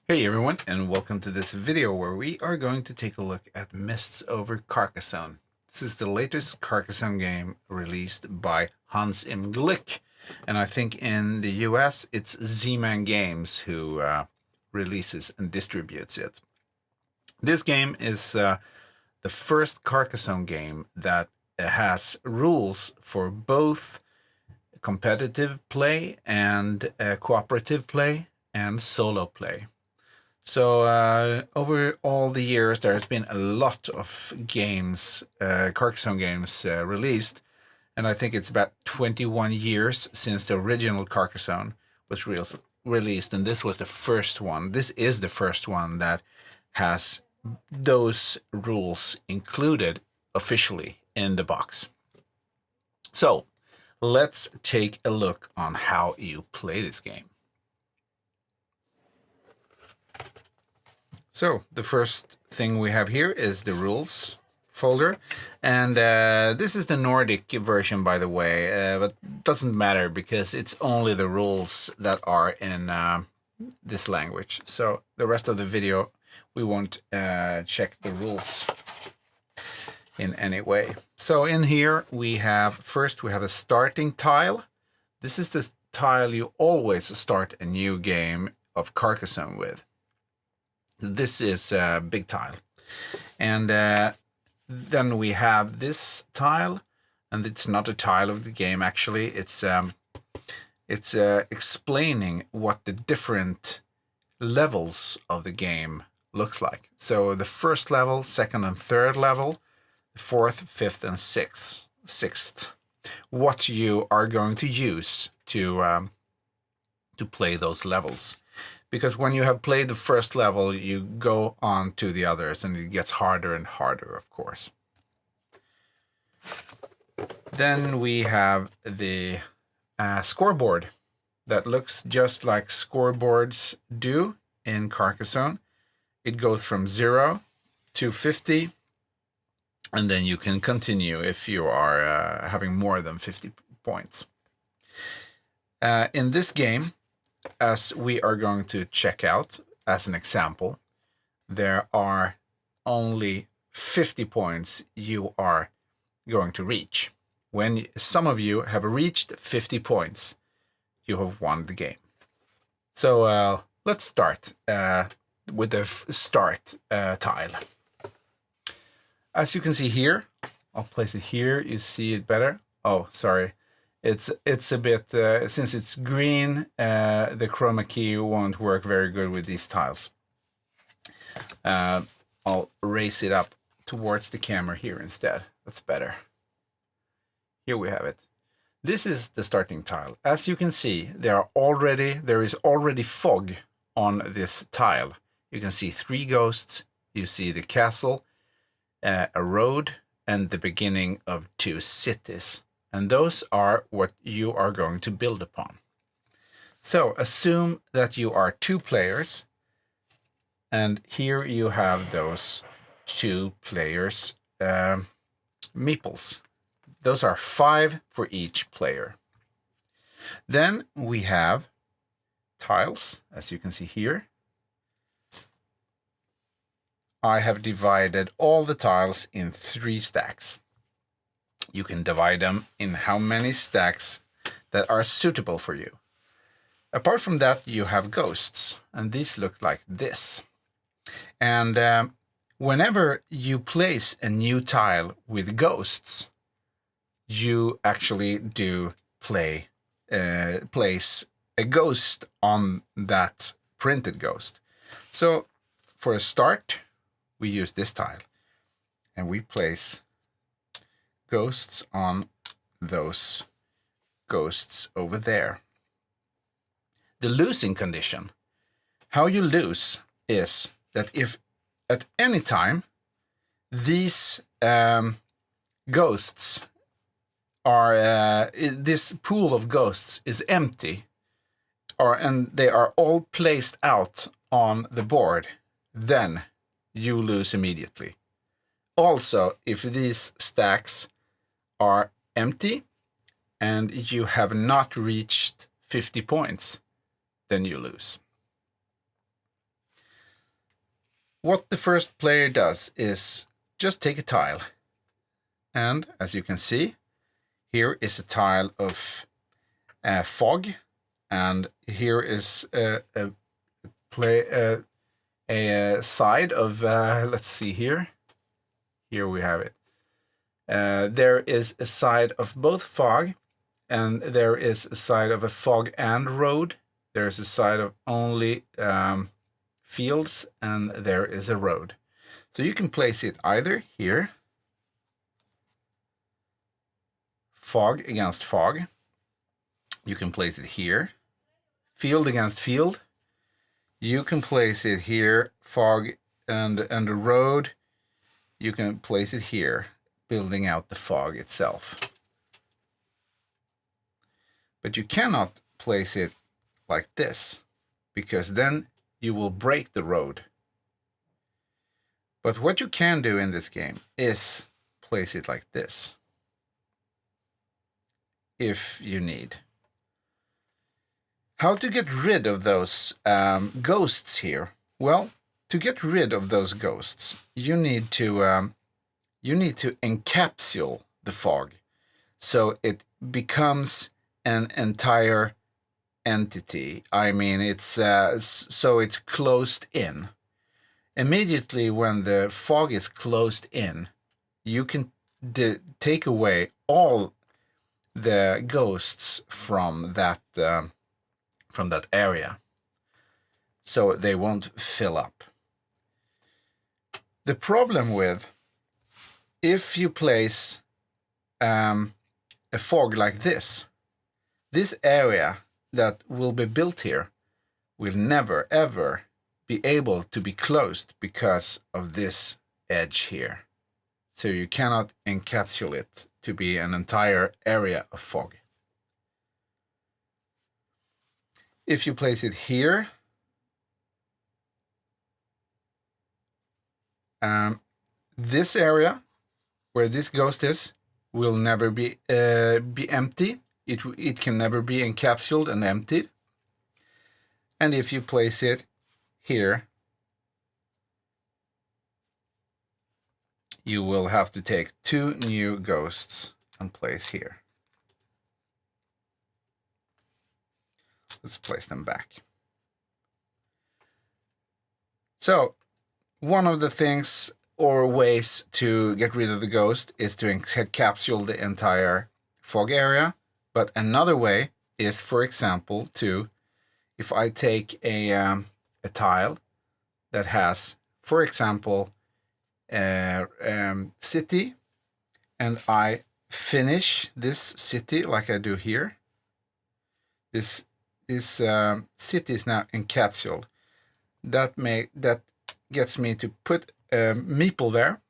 Hey everyone, and welcome to this video where we are going to take a look at Mists over Carcassonne. This is the latest Carcassonne game released by Hans im Glück, and I think in the US it's Z-Man Games who releases and distributes it. This game is the first Carcassonne game that has rules for both competitive play and cooperative play and solo play. So over all the years, there's been a lot of games, Carcassonne games released, and I think it's about 21 years since the original Carcassonne was released, and this was the first one. This is the first one that has those rules included officially in the box. So let's take a look on how you play this game. So the first thing we have here is the rules folder, and this is the Nordic version, by the way, but it doesn't matter because it's only the rules that are in this language. So the rest of the video we won't check the rules in any way. So in here we have a starting tile. This is the tile you always start a new game of Carcassonne with. This is a big tile, and then we have this tile, and it's not a tile of the game actually. It's explaining what the different levels of the game looks like. So the first level, second and third level, fourth, fifth, and sixth. What you are going to use to play those levels. Because when you have played the first level, you go on to the others, and it gets harder and harder, of course. Then we have the scoreboard that looks just like scoreboards do in Carcassonne. It goes from 0 to 50, and then you can continue if you are having more than 50 points. In this game, as we are going to check out as an example, there are only 50 points you are going to reach. When some of you have reached 50 points, you have won the game. So let's start with the start tile. As you can see here, I'll place it here, you see it better. Oh, sorry. It's a bit, since it's green, the chroma key won't work very good with these tiles. I'll raise it up towards the camera here instead. That's better. Here we have it. This is the starting tile. As you can see, there is already fog on this tile. You can see 3 ghosts, you see the castle, a road, and the beginning of 2 cities. And those are what you are going to build upon. So assume that you are 2 players, and here you have those 2 players' meeples. Those are 5 for each player. Then we have tiles, as you can see here. I have divided all the tiles in 3 stacks. You can divide them in how many stacks that are suitable for you. Apart from that, you have ghosts, and these look like this. And whenever you place a new tile with ghosts, you actually do place a ghost on that printed ghost. So for a start, we use this tile, and we place ghosts on those ghosts over there. The losing condition, how you lose, is that if at any time these ghosts are, this pool of ghosts is empty, and they are all placed out on the board, then you lose immediately. Also, if these stacks are empty and you have not reached 50 points, then you lose. what the first player does is just take a tile. And as you can see, here is a tile of fog, and here is a side of, let's see here. Here we have it. There is a side of both fog, and there is a side of a fog and road. There is a side of only fields, and there is a road. So you can place it either here, fog against fog. You can place it here, field against field. You can place it here, fog and the road. You can place it here, building out the fog itself. But you cannot place it like this, because then you will break the road. But what you can do in this game is place it like this, if you need. How to get rid of those ghosts here? Well, to get rid of those ghosts, you need to encapsulate the fog, so it becomes an entire entity. I mean, it's so it's closed in. Immediately when the fog is closed in, you can take away all the ghosts from that area, so they won't fill up. The problem with, if you place a fog like this area that will be built here will never ever be able to be closed because of this edge here. So you cannot encapsulate it to be an entire area of fog. If you place it here, this area where this ghost is will never be empty. It can never be encapsulated and emptied. And if you place it here, you will have to take 2 new ghosts and place here. Let's place them back. So one of the things or ways to get rid of the ghost is to encapsulate the entire fog area. But another way is, for example, if I take a tile that has, for example, city, and I finish this city like I do here. This city is now encapsulated. That gets me to put a meeple there,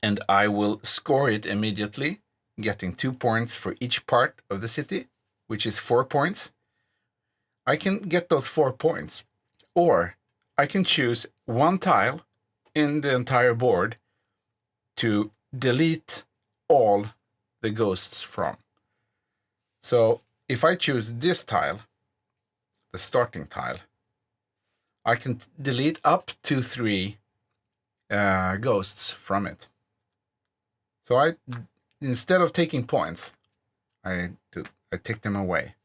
and I will score it immediately, getting 2 points for each part of the city, which is 4 points. I can get those 4 points, or I can choose one tile in the entire board to delete all the ghosts from. So if I choose this tile, the starting tile, I can delete up to 3 ghosts from it. So instead of taking points, I take them away,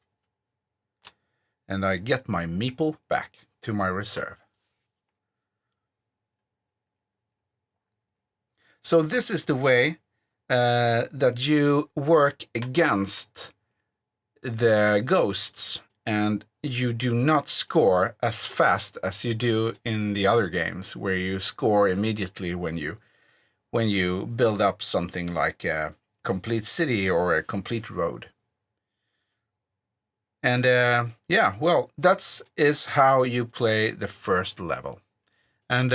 and I get my meeple back to my reserve. So this is the way that you work against the ghosts, and you do not score as fast as you do in the other games, where you score immediately when you build up something like a complete city or a complete road. And yeah, well, that is how you play the first level. And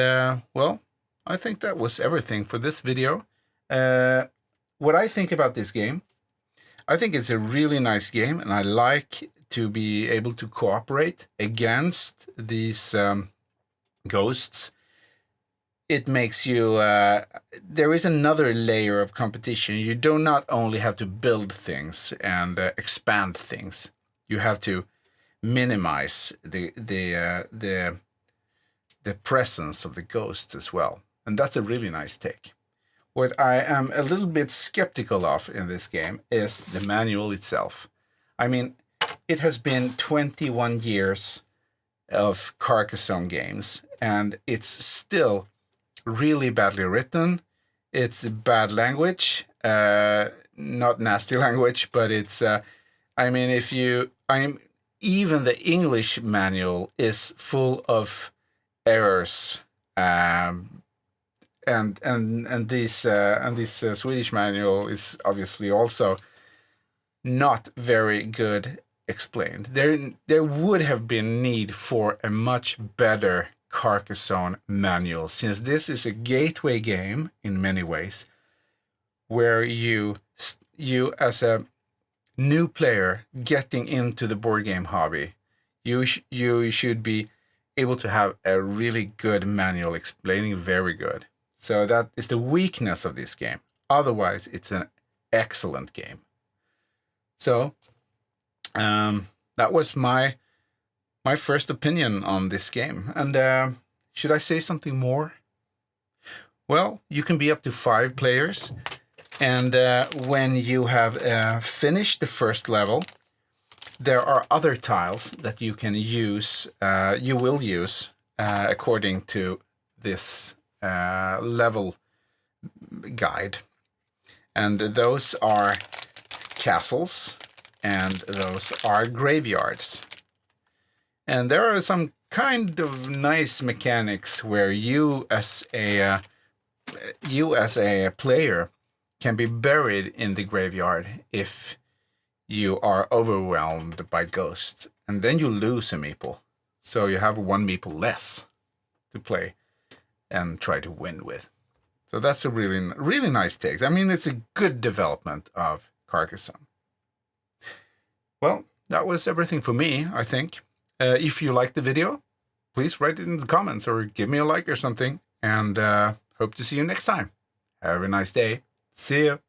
well, I think that was everything for this video. What I think about this game, I think it's a really nice game, and I like to be able to cooperate against these ghosts. It makes you, there is another layer of competition. You do not only have to build things and expand things. You have to minimize the the presence of the ghosts as well. And that's a really nice take. What I am a little bit skeptical of in this game is the manual itself. I mean, it has been 21 years of Carcassonne games, and it's still really badly written. It's bad language, not nasty language, but it's, I mean, even the English manual is full of errors, and this Swedish manual is obviously also not very good explained. There would have been need for a much better Carcassonne manual, since this is a gateway game in many ways, where you as a new player getting into the board game hobby, you should be able to have a really good manual explaining very good. So that is the weakness of this game. Otherwise, it's an excellent game. So that was my first opinion on this game. And should I say something more? Well, you can be up to 5 players. And when you have finished the first level, there are other tiles that you can use, you will use, according to this level guide. And those are castles, and those are graveyards. And there are some kind of nice mechanics where you as a player can be buried in the graveyard if you are overwhelmed by ghosts, and then you lose a meeple. So you have 1 meeple less to play and try to win with. So that's a really nice take. I mean, it's a good development of Carcassonne. Well, that was everything for me, I think. If you liked the video, please write it in the comments or give me a like or something. And hope to see you next time. Have a nice day. See you.